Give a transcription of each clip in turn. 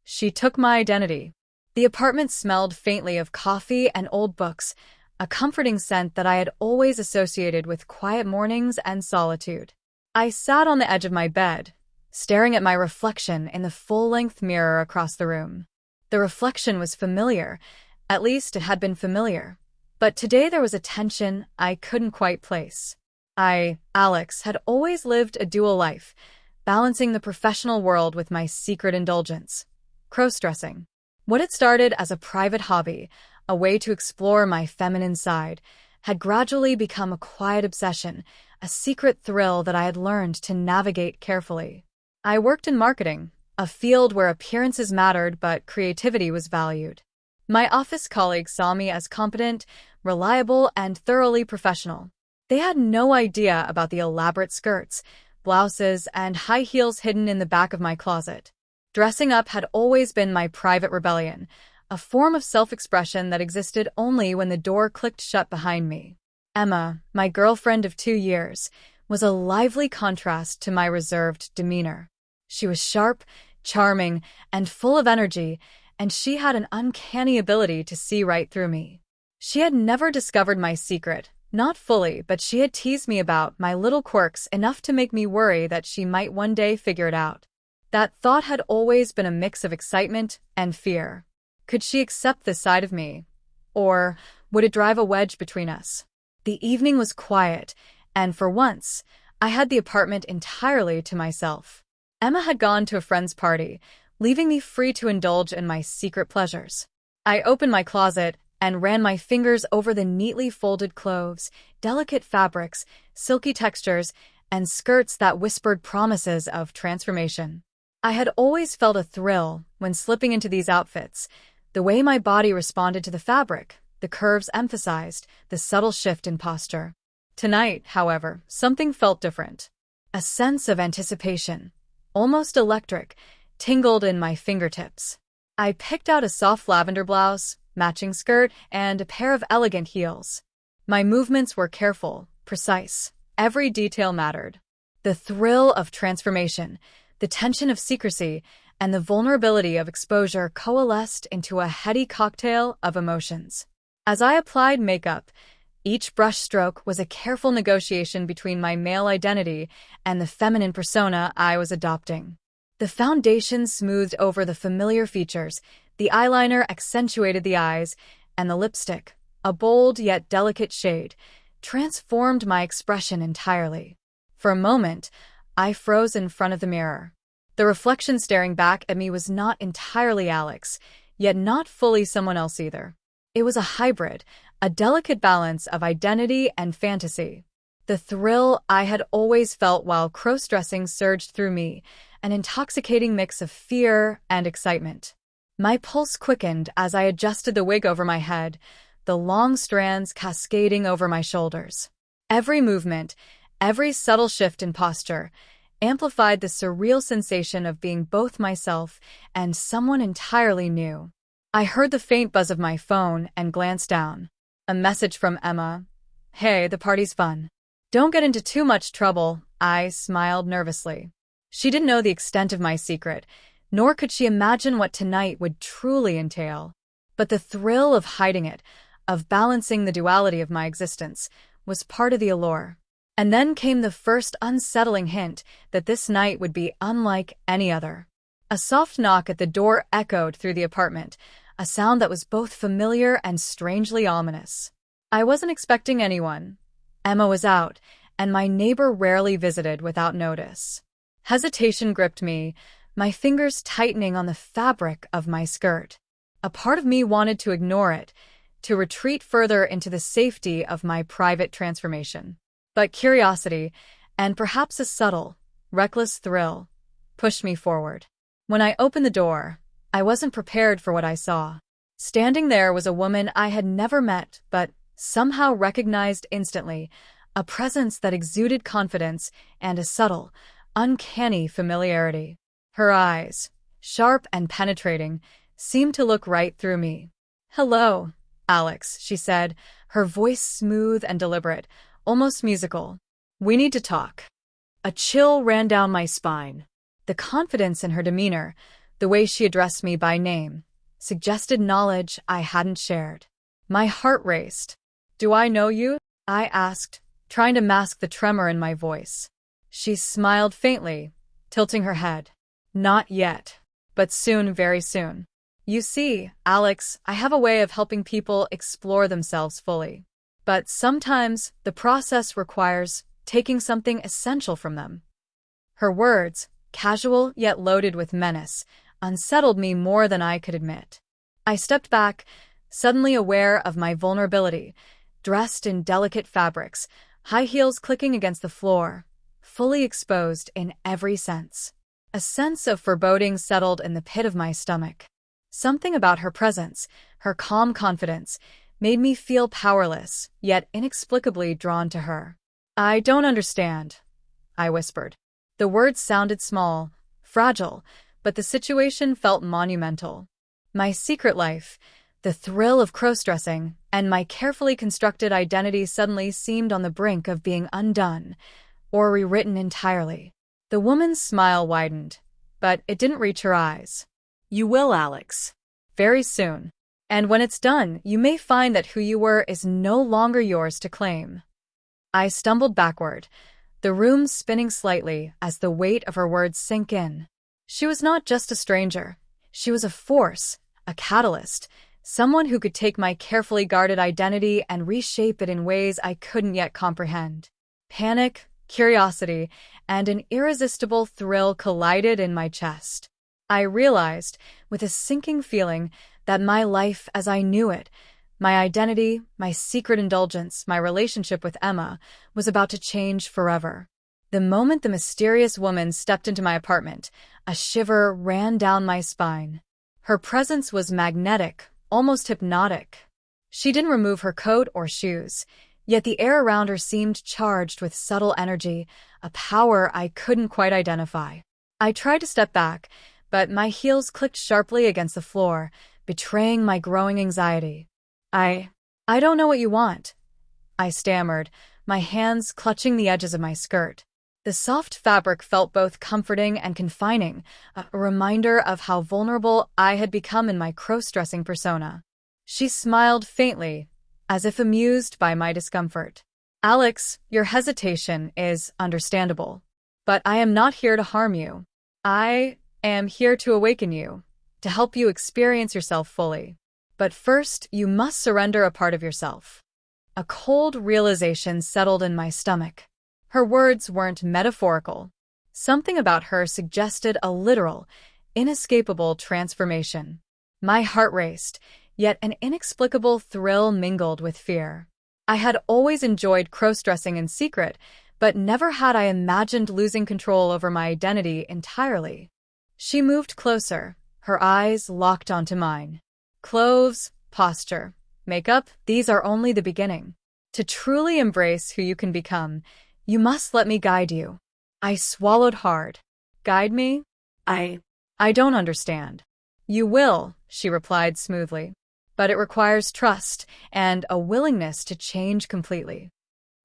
She took my identity. The apartment smelled faintly of coffee and old books, a comforting scent that I had always associated with quiet mornings and solitude. I sat on the edge of my bed, staring at my reflection in the full-length mirror across the room. The reflection was familiar, at least it had been familiar. But today there was a tension I couldn't quite place. I, Alex, had always lived a dual life, balancing the professional world with my secret indulgence, crossdressing. What had started as a private hobby, a way to explore my feminine side, had gradually become a quiet obsession, a secret thrill that I had learned to navigate carefully. I worked in marketing, a field where appearances mattered but creativity was valued. My office colleagues saw me as competent, reliable, and thoroughly professional. They had no idea about the elaborate skirts, blouses, and high heels hidden in the back of my closet. Dressing up had always been my private rebellion, a form of self-expression that existed only when the door clicked shut behind me. Emma, my girlfriend of 2 years, was a lively contrast to my reserved demeanor. She was sharp, charming, and full of energy, and she had an uncanny ability to see right through me. She had never discovered my secret, not fully, but she had teased me about my little quirks enough to make me worry that she might one day figure it out. That thought had always been a mix of excitement and fear. Could she accept this side of me? Or would it drive a wedge between us? The evening was quiet, and for once, I had the apartment entirely to myself. Emma had gone to a friend's party, leaving me free to indulge in my secret pleasures. I opened my closet and ran my fingers over the neatly folded clothes, delicate fabrics, silky textures, and skirts that whispered promises of transformation. I had always felt a thrill when slipping into these outfits, the way my body responded to the fabric, the curves emphasized, the subtle shift in posture. Tonight, however, something felt different. A sense of anticipation, almost electric, tingled in my fingertips. I picked out a soft lavender blouse, matching skirt, and a pair of elegant heels. My movements were careful, precise. Every detail mattered. The thrill of transformation, the tension of secrecy, and the vulnerability of exposure coalesced into a heady cocktail of emotions. As I applied makeup, each brushstroke was a careful negotiation between my male identity and the feminine persona I was adopting. The foundation smoothed over the familiar features, the eyeliner accentuated the eyes, and the lipstick, a bold yet delicate shade, transformed my expression entirely. For a moment, I froze in front of the mirror. The reflection staring back at me was not entirely Alex, yet not fully someone else either. It was a hybrid, a delicate balance of identity and fantasy. The thrill I had always felt while crossdressing surged through me, an intoxicating mix of fear and excitement. My pulse quickened as I adjusted the wig over my head, the long strands cascading over my shoulders. Every movement, every subtle shift in posture, amplified the surreal sensation of being both myself and someone entirely new. I heard the faint buzz of my phone and glanced down. A message from Emma. "Hey, the party's fun. Don't get into too much trouble," I smiled nervously. She didn't know the extent of my secret, nor could she imagine what tonight would truly entail. But the thrill of hiding it, of balancing the duality of my existence, was part of the allure. And then came the first unsettling hint that this night would be unlike any other. A soft knock at the door echoed through the apartment, a sound that was both familiar and strangely ominous. I wasn't expecting anyone. Emma was out, and my neighbor rarely visited without notice. Hesitation gripped me, my fingers tightening on the fabric of my skirt. A part of me wanted to ignore it, to retreat further into the safety of my private transformation. But curiosity, and perhaps a subtle, reckless thrill, pushed me forward. When I opened the door, I wasn't prepared for what I saw. Standing there was a woman I had never met but somehow recognized instantly, a presence that exuded confidence and a subtle, uncanny familiarity. Her eyes, sharp and penetrating, seemed to look right through me. "Hello, Alex," she said, her voice smooth and deliberate, almost musical. "We need to talk." A chill ran down my spine. The confidence in her demeanor, The way she addressed me by name suggested knowledge I hadn't shared. My heart raced. "Do I know you?" I asked, trying to mask the tremor in my voice. She smiled faintly, tilting her head. "Not yet, but soon, very soon. You see, Alex, I have a way of helping people explore themselves fully. But sometimes the process requires taking something essential from them." Her words, casual yet loaded with menace, unsettled me more than I could admit. I stepped back, suddenly aware of my vulnerability, dressed in delicate fabrics, high heels clicking against the floor, fully exposed in every sense. A sense of foreboding settled in the pit of my stomach. Something about her presence, her calm confidence, made me feel powerless, yet inexplicably drawn to her. "I don't understand," I whispered. The words sounded small, fragile, but the situation felt monumental. My secret life, the thrill of crossdressing, and my carefully constructed identity suddenly seemed on the brink of being undone, or rewritten entirely. The woman's smile widened, but it didn't reach her eyes. "You will, Alex. Very soon. And when it's done, you may find that who you were is no longer yours to claim." I stumbled backward, the room spinning slightly as the weight of her words sank in. She was not just a stranger. She was a force, a catalyst, someone who could take my carefully guarded identity and reshape it in ways I couldn't yet comprehend. Panic, curiosity, and an irresistible thrill collided in my chest. I realized, with a sinking feeling, that my life as I knew it, my identity, my secret indulgence, my relationship with Emma, was about to change forever. The moment the mysterious woman stepped into my apartment, a shiver ran down my spine. Her presence was magnetic, almost hypnotic. She didn't remove her coat or shoes, yet the air around her seemed charged with subtle energy, a power I couldn't quite identify. I tried to step back, but my heels clicked sharply against the floor, betraying my growing anxiety. I don't know what you want," I stammered, my hands clutching the edges of my skirt. The soft fabric felt both comforting and confining, a reminder of how vulnerable I had become in my cross-dressing persona. She smiled faintly, as if amused by my discomfort. "Alex, your hesitation is understandable. But I am not here to harm you. I am here to awaken you, to help you experience yourself fully. But first, you must surrender a part of yourself." A cold realization settled in my stomach. Her words weren't metaphorical. Something about her suggested a literal, inescapable transformation. My heart raced, yet an inexplicable thrill mingled with fear. I had always enjoyed cross-dressing in secret, but never had I imagined losing control over my identity entirely. She moved closer, her eyes locked onto mine. "Clothes, posture, makeup, these are only the beginning. To truly embrace who you can become, you must let me guide you." I swallowed hard. "Guide me? I don't understand." "You will," she replied smoothly. "But it requires trust and a willingness to change completely."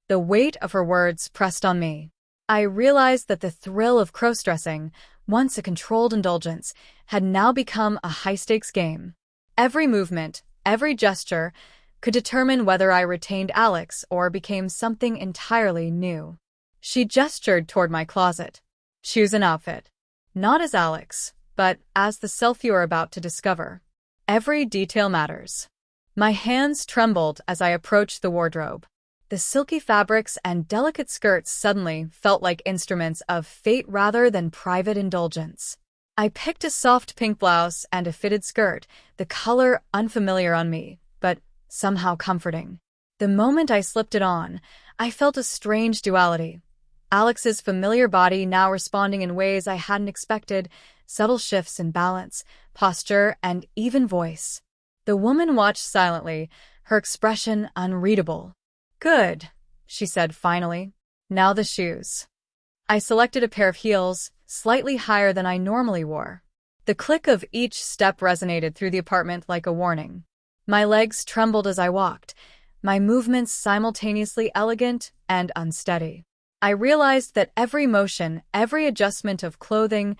The weight of her words pressed on me. I realized that the thrill of cross-dressing, once a controlled indulgence, had now become a high-stakes game. Every movement, every gesture, could determine whether I retained Alex or became something entirely new. She gestured toward my closet. "Choose an outfit. Not as Alex, but as the self you are about to discover. Every detail matters." My hands trembled as I approached the wardrobe. The silky fabrics and delicate skirts suddenly felt like instruments of fate rather than private indulgence. I picked a soft pink blouse and a fitted skirt, the color unfamiliar on me, but somehow comforting. The moment I slipped it on, I felt a strange duality. Alex's familiar body now responding in ways I hadn't expected, subtle shifts in balance, posture, and even voice. The woman watched silently, her expression unreadable. "Good," she said finally. "Now the shoes." I selected a pair of heels, slightly higher than I normally wore. The click of each step resonated through the apartment like a warning. My legs trembled as I walked, my movements simultaneously elegant and unsteady. I realized that every motion, every adjustment of clothing,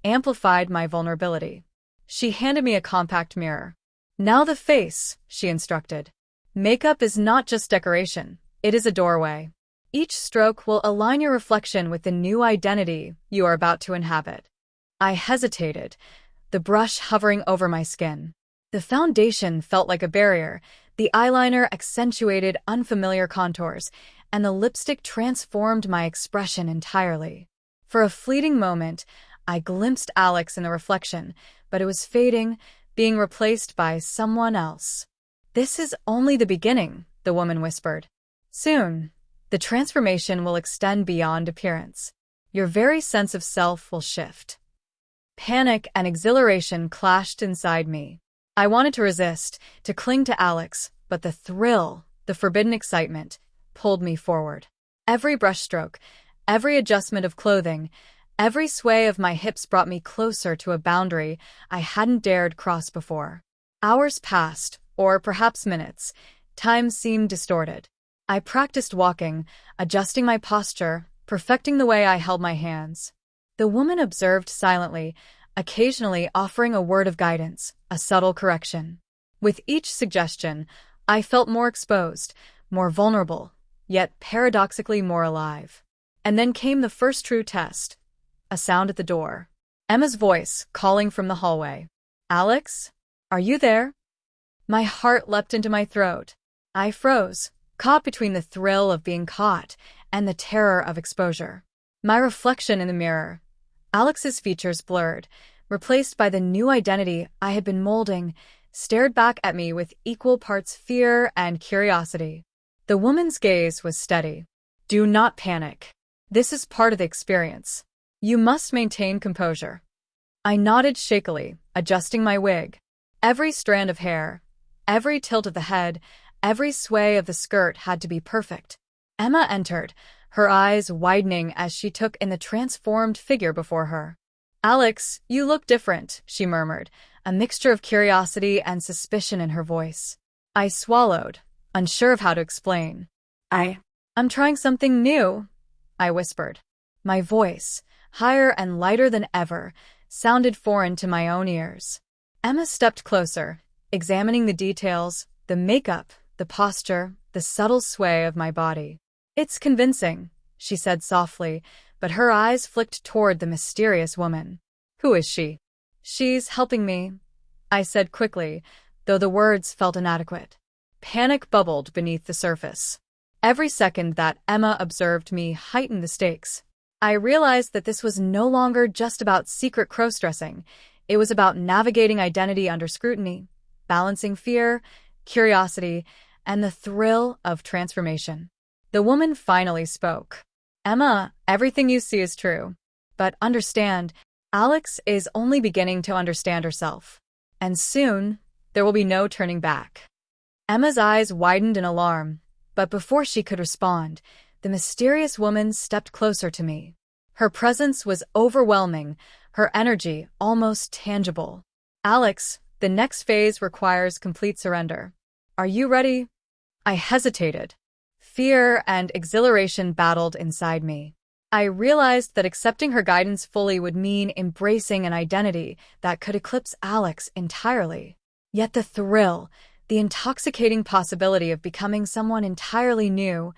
amplified my vulnerability. She handed me a compact mirror. "Now the face," she instructed. "Makeup is not just decoration, it is a doorway. Each stroke will align your reflection with the new identity you are about to inhabit." I hesitated, the brush hovering over my skin. The foundation felt like a barrier, the eyeliner accentuated unfamiliar contours, and the lipstick transformed my expression entirely. For a fleeting moment, I glimpsed Alex in the reflection, but it was fading, being replaced by someone else. "This is only the beginning," the woman whispered. "Soon, the transformation will extend beyond appearance. Your very sense of self will shift." Panic and exhilaration clashed inside me. I wanted to resist, to cling to Alex, but the thrill, the forbidden excitement, pulled me forward. Every brushstroke, every adjustment of clothing, every sway of my hips brought me closer to a boundary I hadn't dared cross before. Hours passed, or perhaps minutes. Time seemed distorted. I practiced walking, adjusting my posture, perfecting the way I held my hands. The woman observed silently, occasionally offering a word of guidance, a subtle correction. With each suggestion, I felt more exposed, more vulnerable, yet paradoxically more alive. And then came the first true test. A sound at the door. Emma's voice, calling from the hallway. "Alex? Are you there?" My heart leapt into my throat. I froze, caught between the thrill of being caught and the terror of exposure. My reflection in the mirror. Alex's features blurred, replaced by the new identity I had been molding, stared back at me with equal parts fear and curiosity. The woman's gaze was steady. "Do not panic. This is part of the experience. You must maintain composure." I nodded shakily, adjusting my wig. Every strand of hair, every tilt of the head, every sway of the skirt had to be perfect. Emma entered, her eyes widening as she took in the transformed figure before her. "Alex, you look different," she murmured, a mixture of curiosity and suspicion in her voice. I swallowed, unsure of how to explain. I'm trying something new," I whispered. My voice, higher and lighter than ever, sounded foreign to my own ears. Emma stepped closer, examining the details, the makeup, the posture, the subtle sway of my body. "It's convincing," she said softly, but her eyes flicked toward the mysterious woman. "Who is she?" "She's helping me," I said quickly, though the words felt inadequate. Panic bubbled beneath the surface. Every second that Emma observed me heightened the stakes. I realized that this was no longer just about secret crossdressing. It was about navigating identity under scrutiny, balancing fear, curiosity, and the thrill of transformation. The woman finally spoke. "Emma, everything you see is true. But understand, Alex is only beginning to understand herself. And soon, there will be no turning back." Emma's eyes widened in alarm, but before she could respond, the mysterious woman stepped closer to me. Her presence was overwhelming, her energy almost tangible. "Alex, the next phase requires complete surrender. Are you ready?" I hesitated. Fear and exhilaration battled inside me. I realized that accepting her guidance fully would mean embracing an identity that could eclipse Alex entirely. Yet the thrill, the intoxicating possibility of becoming someone entirely new,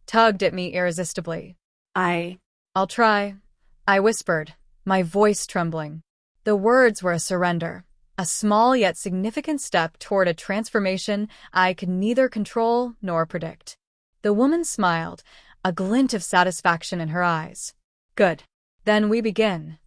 tugged at me irresistibly. "I'll try," I whispered, my voice trembling. The words were a surrender, a small yet significant step toward a transformation I could neither control nor predict. The woman smiled, a glint of satisfaction in her eyes. "Good. Then we begin."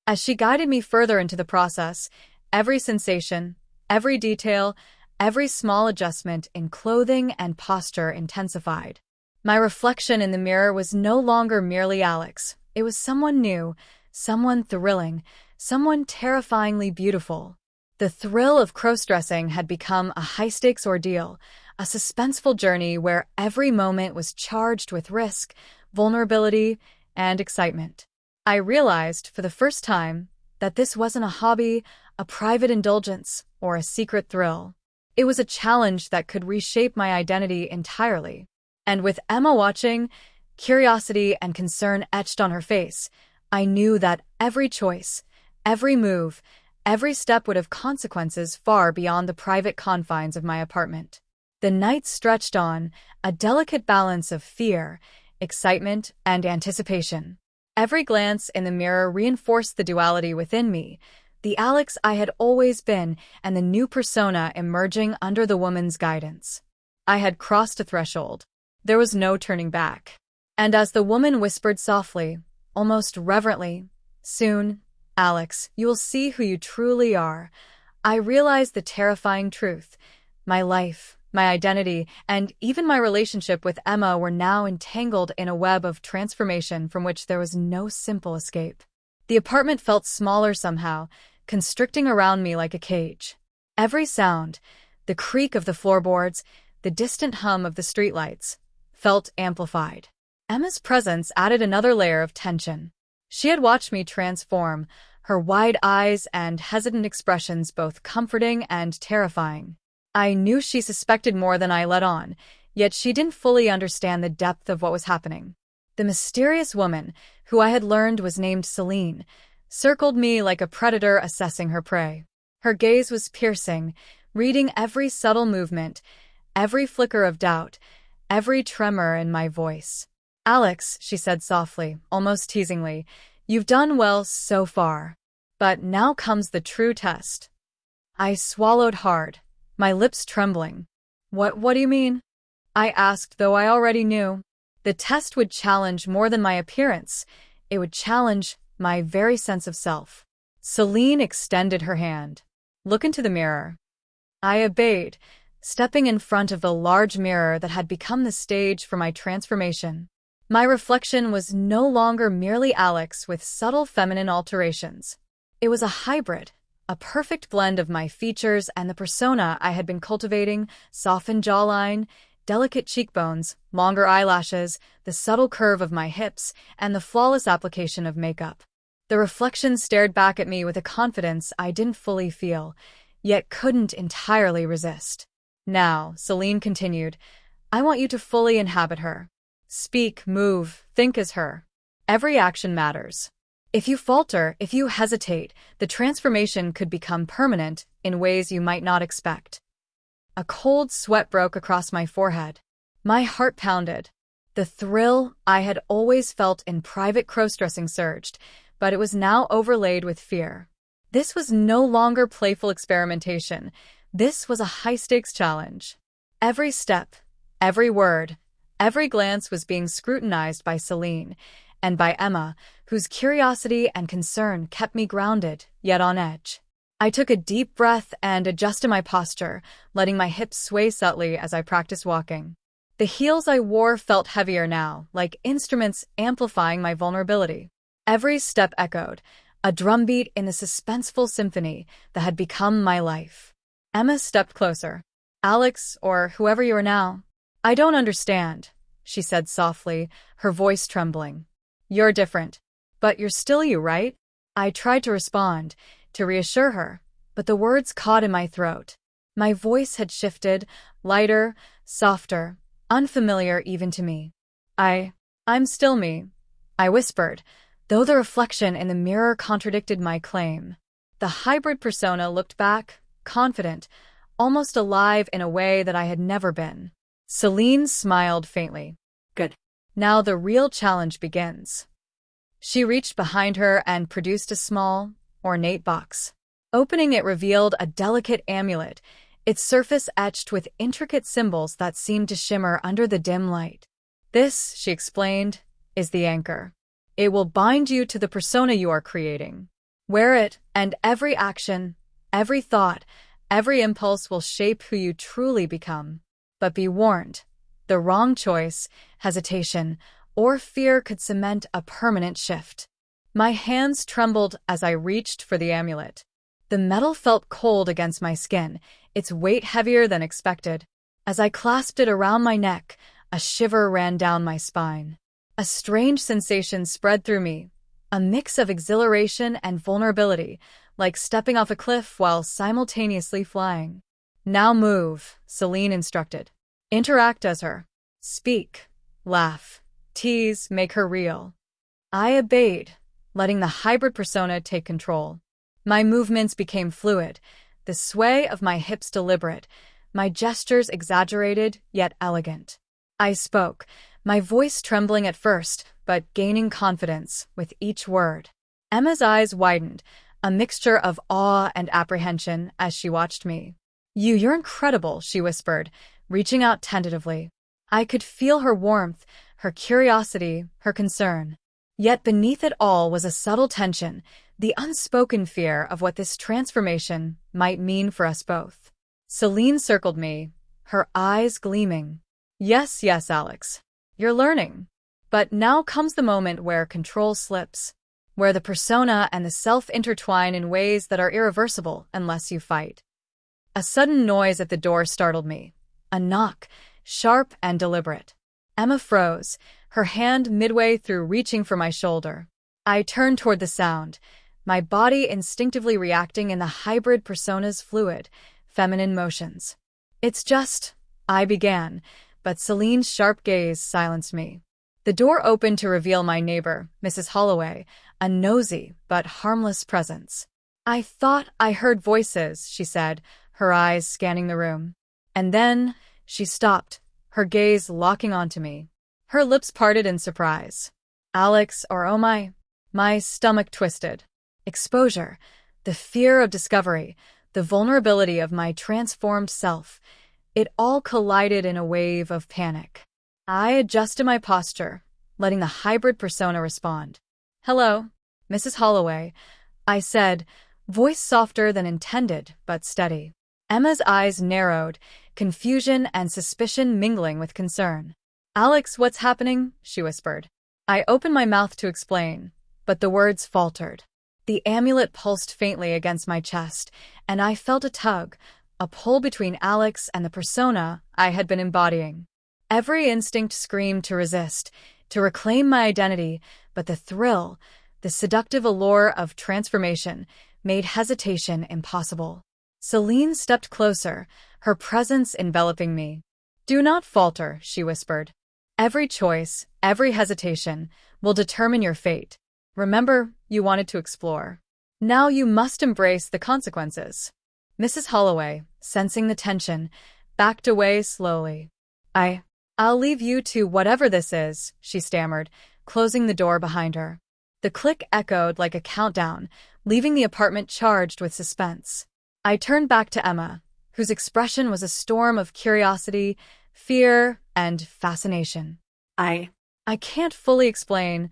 As she guided me further into the process, every sensation, every detail, every small adjustment in clothing and posture intensified. My reflection in the mirror was no longer merely Alex. It was someone new, someone thrilling, someone terrifyingly beautiful. The thrill of crossdressing had become a high-stakes ordeal, a suspenseful journey where every moment was charged with risk, vulnerability, and excitement. I realized, for the first time, that this wasn't a hobby, a private indulgence, or a secret thrill. It was a challenge that could reshape my identity entirely. And with Emma watching, curiosity and concern etched on her face, I knew that every choice, Every move, every step would have consequences far beyond the private confines of my apartment. The night stretched on, a delicate balance of fear, excitement, and anticipation. Every glance in the mirror reinforced the duality within me, the Alex I had always been and the new persona emerging under the woman's guidance. I had crossed a threshold. There was no turning back. And as the woman whispered softly, almost reverently, "Soon, Alex, you will see who you truly are," I realized the terrifying truth. My life, my identity, and even my relationship with Emma were now entangled in a web of transformation from which there was no simple escape. The apartment felt smaller somehow, constricting around me like a cage. Every sound, the creak of the floorboards, the distant hum of the streetlights, felt amplified. Emma's presence added another layer of tension. She had watched me transform, her wide eyes and hesitant expressions both comforting and terrifying. I knew she suspected more than I let on, yet she didn't fully understand the depth of what was happening. The mysterious woman, who I had learned was named Celine, circled me like a predator assessing her prey. Her gaze was piercing, reading every subtle movement, every flicker of doubt, every tremor in my voice. "Alex," she said softly, almost teasingly, "you've done well so far. But now comes the true test." I swallowed hard, my lips trembling. What do you mean?" I asked, though I already knew. The test would challenge more than my appearance. It would challenge my very sense of self. Celine extended her hand. "Look into the mirror." I obeyed, stepping in front of the large mirror that had become the stage for my transformation. My reflection was no longer merely Alex with subtle feminine alterations. It was a hybrid, a perfect blend of my features and the persona I had been cultivating: softened jawline, delicate cheekbones, longer eyelashes, the subtle curve of my hips, and the flawless application of makeup. The reflection stared back at me with a confidence I didn't fully feel, yet couldn't entirely resist. "Now," Celine continued, "I want you to fully inhabit her. Speak, move, think as her. Every action matters. If you falter, if you hesitate, the transformation could become permanent in ways you might not expect." A cold sweat broke across my forehead. My heart pounded. The thrill I had always felt in private crossdressing surged, but it was now overlaid with fear. This was no longer playful experimentation. This was a high-stakes challenge. Every step, every word, every glance was being scrutinized by Celine and by Emma, whose curiosity and concern kept me grounded, yet on edge. I took a deep breath and adjusted my posture, letting my hips sway subtly as I practiced walking. The heels I wore felt heavier now, like instruments amplifying my vulnerability. Every step echoed, a drumbeat in the suspenseful symphony that had become my life. Emma stepped closer. "Alex, or whoever you are now, I don't understand," she said softly, her voice trembling. "You're different. But you're still you, right?" I tried to respond, to reassure her, but the words caught in my throat. My voice had shifted, lighter, softer, unfamiliar even to me. I'm still me," I whispered, though the reflection in the mirror contradicted my claim. The hybrid persona looked back, confident, almost alive in a way that I had never been. Celine smiled faintly. "Good. Now the real challenge begins." She reached behind her and produced a small, ornate box. Opening it revealed a delicate amulet, its surface etched with intricate symbols that seemed to shimmer under the dim light. "This," she explained, "is the anchor. It will bind you to the persona you are creating. Wear it, and every action, every thought, every impulse will shape who you truly become. But be warned, the wrong choice, hesitation, or fear could cement a permanent shift." My hands trembled as I reached for the amulet. The metal felt cold against my skin, its weight heavier than expected. As I clasped it around my neck, a shiver ran down my spine. A strange sensation spread through me, a mix of exhilaration and vulnerability, like stepping off a cliff while simultaneously flying. "Now move," Celine instructed. "Interact as her. Speak, laugh, tease, make her real." I obeyed, letting the hybrid persona take control. My movements became fluid, the sway of my hips deliberate, my gestures exaggerated yet elegant. I spoke, my voice trembling at first, but gaining confidence with each word. Emma's eyes widened, a mixture of awe and apprehension as she watched me. You're incredible," she whispered, reaching out tentatively. I could feel her warmth, her curiosity, her concern. Yet beneath it all was a subtle tension, the unspoken fear of what this transformation might mean for us both. Celine circled me, her eyes gleaming. Yes, Alex. You're learning. But now comes the moment where control slips, where the persona and the self intertwine in ways that are irreversible unless you fight. A sudden noise at the door startled me. A knock, sharp and deliberate. Emma froze, her hand midway through reaching for my shoulder. I turned toward the sound, my body instinctively reacting in the hybrid persona's fluid, feminine motions. It's just, I began, but Celine's sharp gaze silenced me. The door opened to reveal my neighbor, Mrs. Holloway, a nosy but harmless presence. I thought I heard voices, she said, her eyes scanning the room. And then she stopped, her gaze locking onto me. Her lips parted in surprise. Alex, or oh my stomach twisted. Exposure, the fear of discovery, the vulnerability of my transformed self, it all collided in a wave of panic. I adjusted my posture, letting the hybrid persona respond. Hello, Mrs. Holloway, I said, voice softer than intended, but steady. Emma's eyes narrowed, confusion and suspicion mingling with concern. Alex, what's happening? She whispered. I opened my mouth to explain, but the words faltered. The amulet pulsed faintly against my chest, and I felt a tug, a pull between Alex and the persona I had been embodying. Every instinct screamed to resist, to reclaim my identity, but the thrill, the seductive allure of transformation, made hesitation impossible. Celine stepped closer, her presence enveloping me. Do not falter, she whispered. Every choice, every hesitation, will determine your fate. Remember, you wanted to explore. Now you must embrace the consequences. Mrs. Holloway, sensing the tension, backed away slowly. I'll leave you to whatever this is, she stammered, closing the door behind her. The click echoed like a countdown, leaving the apartment charged with suspense. I turned back to Emma, whose expression was a storm of curiosity, fear, and fascination. I can't fully explain,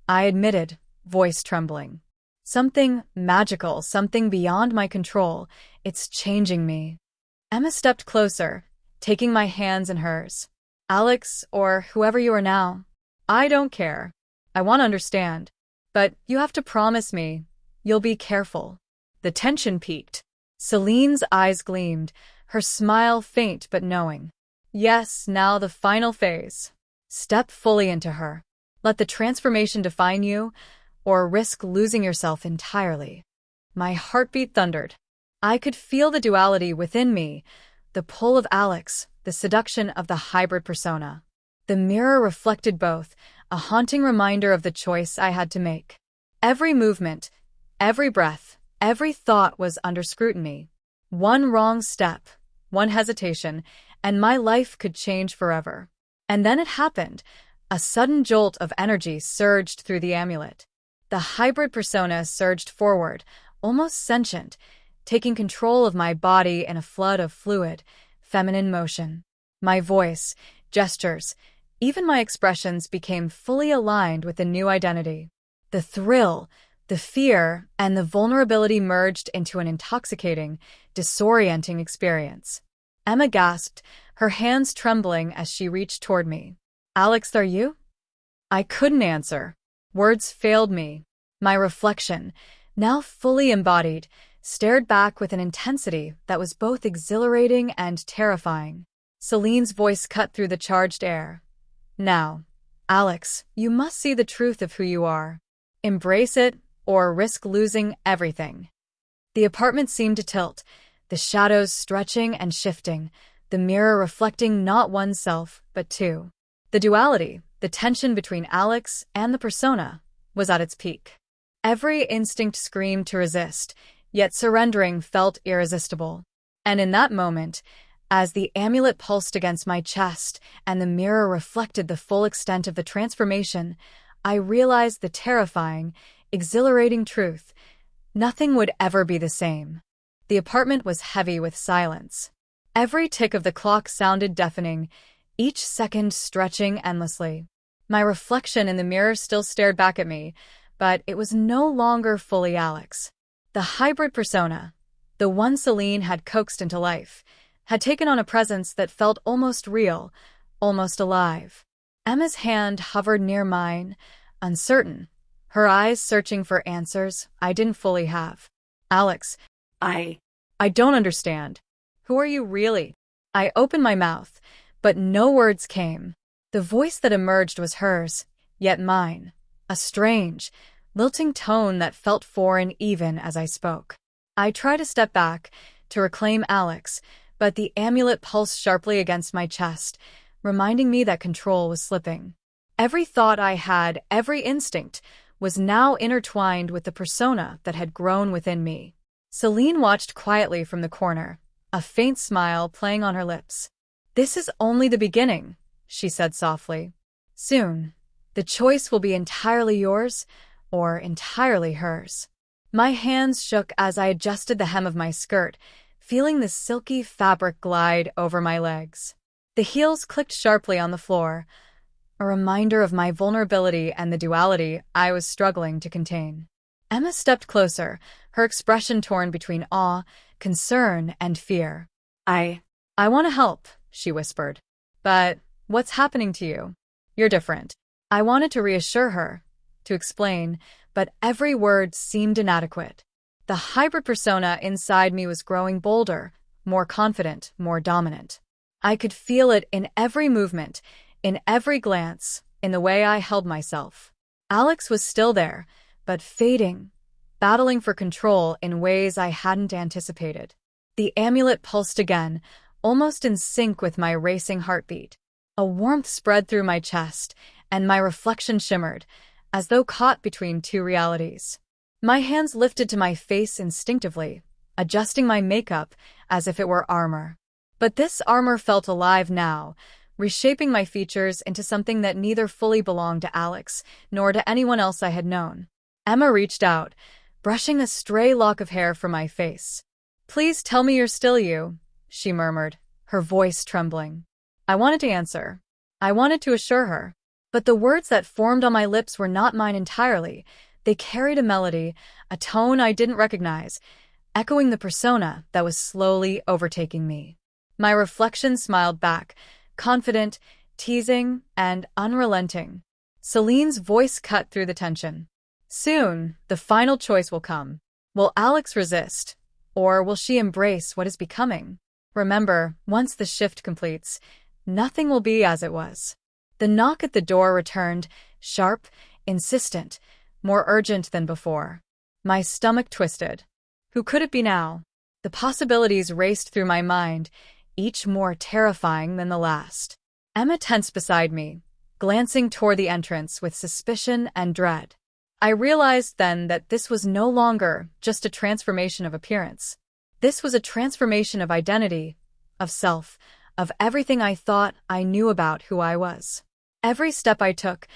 I admitted, voice trembling. Something magical, something beyond my control. It's changing me. Emma stepped closer, taking my hands in hers. Alex, or whoever you are now, I don't care. I want to understand. But you have to promise me you'll be careful. The tension peaked. Celine's eyes gleamed, her smile faint but knowing. Yes, now the final phase. Step fully into her. Let the transformation define you, or risk losing yourself entirely. My heartbeat thundered. I could feel the duality within me, the pull of Alex, the seduction of the hybrid persona. The mirror reflected both, a haunting reminder of the choice I had to make. Every movement, every breath, every thought was under scrutiny. One wrong step, one hesitation, and my life could change forever. And then it happened. A sudden jolt of energy surged through the amulet. The hybrid persona surged forward, almost sentient, taking control of my body in a flood of fluid, feminine motion. My voice, gestures, even my expressions became fully aligned with the new identity. The thrill, the fear, and the vulnerability merged into an intoxicating, disorienting experience. Emma gasped, her hands trembling as she reached toward me. Alex, are you? I couldn't answer. Words failed me. My reflection, now fully embodied, stared back with an intensity that was both exhilarating and terrifying. Celine's voice cut through the charged air. Now, Alex, you must see the truth of who you are. Embrace it, or risk losing everything. The apartment seemed to tilt, the shadows stretching and shifting, the mirror reflecting not one self, but two. The duality, the tension between Alex and the persona, was at its peak. Every instinct screamed to resist, yet surrendering felt irresistible. And in that moment, as the amulet pulsed against my chest and the mirror reflected the full extent of the transformation, I realized the terrifying, exhilarating truth: nothing would ever be the same. The apartment was heavy with silence. Every tick of the clock sounded deafening, each second stretching endlessly. My reflection in the mirror still stared back at me, but it was no longer fully Alex. The hybrid persona, the one Celine had coaxed into life, had taken on a presence that felt almost real, almost alive. Emma's hand hovered near mine, uncertain, her eyes searching for answers I didn't fully have. Alex, I don't understand. Who are you really? I opened my mouth, but no words came. The voice that emerged was hers, yet mine, a strange, lilting tone that felt foreign even as I spoke. I tried to step back, to reclaim Alex, but the amulet pulsed sharply against my chest, reminding me that control was slipping. Every thought I had, every instinct, was now intertwined with the persona that had grown within me. Celine watched quietly from the corner, a faint smile playing on her lips. "This is only the beginning," she said softly. "Soon, the choice will be entirely yours or entirely hers." My hands shook as I adjusted the hem of my skirt, feeling the silky fabric glide over my legs. The heels clicked sharply on the floor, a reminder of my vulnerability and the duality I was struggling to contain. Emma stepped closer, her expression torn between awe, concern, and fear. I want to help," she whispered. "But what's happening to you? You're different." I wanted to reassure her, to explain, but every word seemed inadequate. The hybrid persona inside me was growing bolder, more confident, more dominant. I could feel it in every movement, in every glance, in the way I held myself. Alex was still there, but fading, battling for control in ways I hadn't anticipated. The amulet pulsed again, almost in sync with my racing heartbeat. A warmth spread through my chest, and my reflection shimmered, as though caught between two realities. My hands lifted to my face instinctively, adjusting my makeup as if it were armor. But this armor felt alive now, reshaping my features into something that neither fully belonged to Alex nor to anyone else I had known. Emma reached out, brushing a stray lock of hair from my face. "Please tell me you're still you," she murmured, her voice trembling. I wanted to answer. I wanted to assure her. But the words that formed on my lips were not mine entirely. They carried a melody, a tone I didn't recognize, echoing the persona that was slowly overtaking me. My reflection smiled back, confident, teasing, and unrelenting. Celine's voice cut through the tension. "Soon, the final choice will come. Will Alex resist, or will she embrace what is becoming? Remember, once the shift completes, nothing will be as it was." The knock at the door returned, sharp, insistent, more urgent than before. My stomach twisted. Who could it be now? The possibilities raced through my mind, each more terrifying than the last. Emma tensed beside me, glancing toward the entrance with suspicion and dread. I realized then that this was no longer just a transformation of appearance. This was a transformation of identity, of self, of everything I thought I knew about who I was. Every step I took,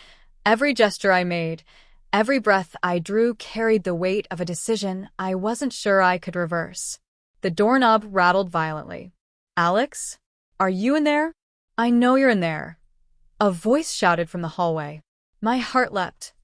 every gesture I made, every breath I drew carried the weight of a decision I wasn't sure I could reverse. The doorknob rattled violently. "Alex? Are you in there?" "I know you're in there," a voice shouted from the hallway. My heart leapt.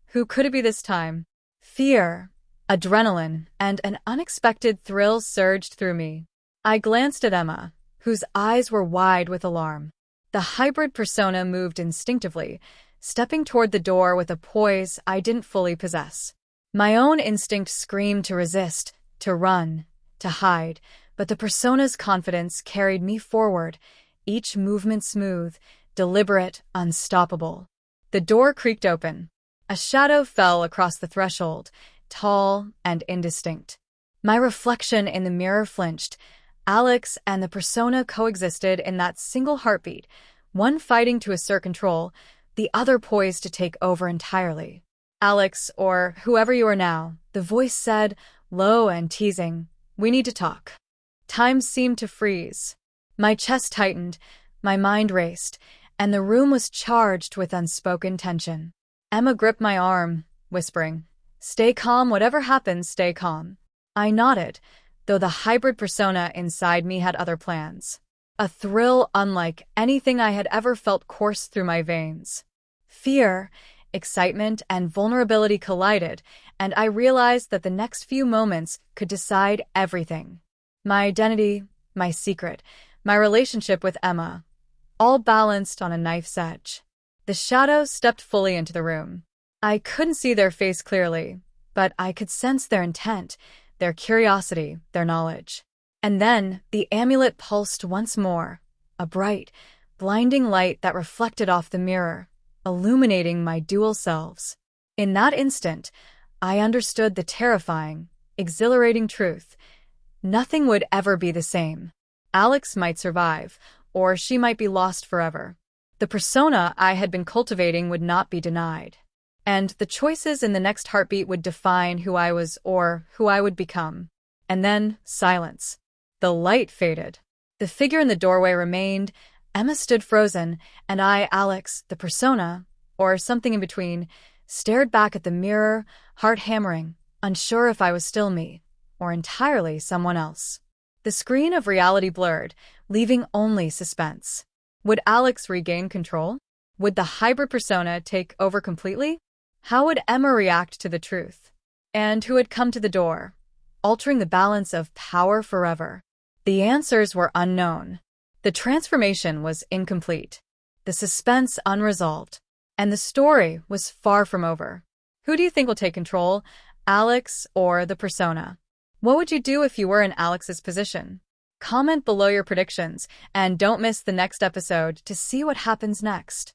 Who could it be this time? Fear, adrenaline, and an unexpected thrill surged through me. I glanced at Emma, whose eyes were wide with alarm. The hybrid persona moved instinctively, stepping toward the door with a poise I didn't fully possess. My own instinct screamed to resist, to run, to hide, but the persona's confidence carried me forward, each movement smooth, deliberate, unstoppable. The door creaked open. A shadow fell across the threshold, tall and indistinct. My reflection in the mirror flinched. Alex and the persona coexisted in that single heartbeat, one fighting to assert control, the other poised to take over entirely. Alex, or whoever you are now, the voice said, low and teasing, we need to talk. Time seemed to freeze. My chest tightened, my mind raced, and the room was charged with unspoken tension. Emma gripped my arm, whispering, stay calm, whatever happens, stay calm. I nodded, though the hybrid persona inside me had other plans. A thrill unlike anything I had ever felt coursed through my veins. Fear, excitement, and vulnerability collided, and I realized that the next few moments could decide everything. My identity, my secret, my relationship with Emma, all balanced on a knife's edge. The shadows stepped fully into the room. I couldn't see their face clearly, but I could sense their intent, their curiosity, their knowledge. And then the amulet pulsed once more, a bright, blinding light that reflected off the mirror, illuminating my dual selves. In that instant, I understood the terrifying, exhilarating truth. Nothing would ever be the same. Alex might survive, or she might be lost forever. The persona I had been cultivating would not be denied. And the choices in the next heartbeat would define who I was or who I would become. And then, silence. The light faded. The figure in the doorway remained. Emma stood frozen, and I, Alex, the persona, or something in between, stared back at the mirror, heart hammering, unsure if I was still me, or entirely someone else. The screen of reality blurred, leaving only suspense. Would Alex regain control? Would the hybrid persona take over completely? How would Emma react to the truth? And who had come to the door, altering the balance of power forever? The answers were unknown. The transformation was incomplete, the suspense unresolved, and the story was far from over. Who do you think will take control, Alex or the persona? What would you do if you were in Alex's position? Comment below your predictions, and don't miss the next episode to see what happens next.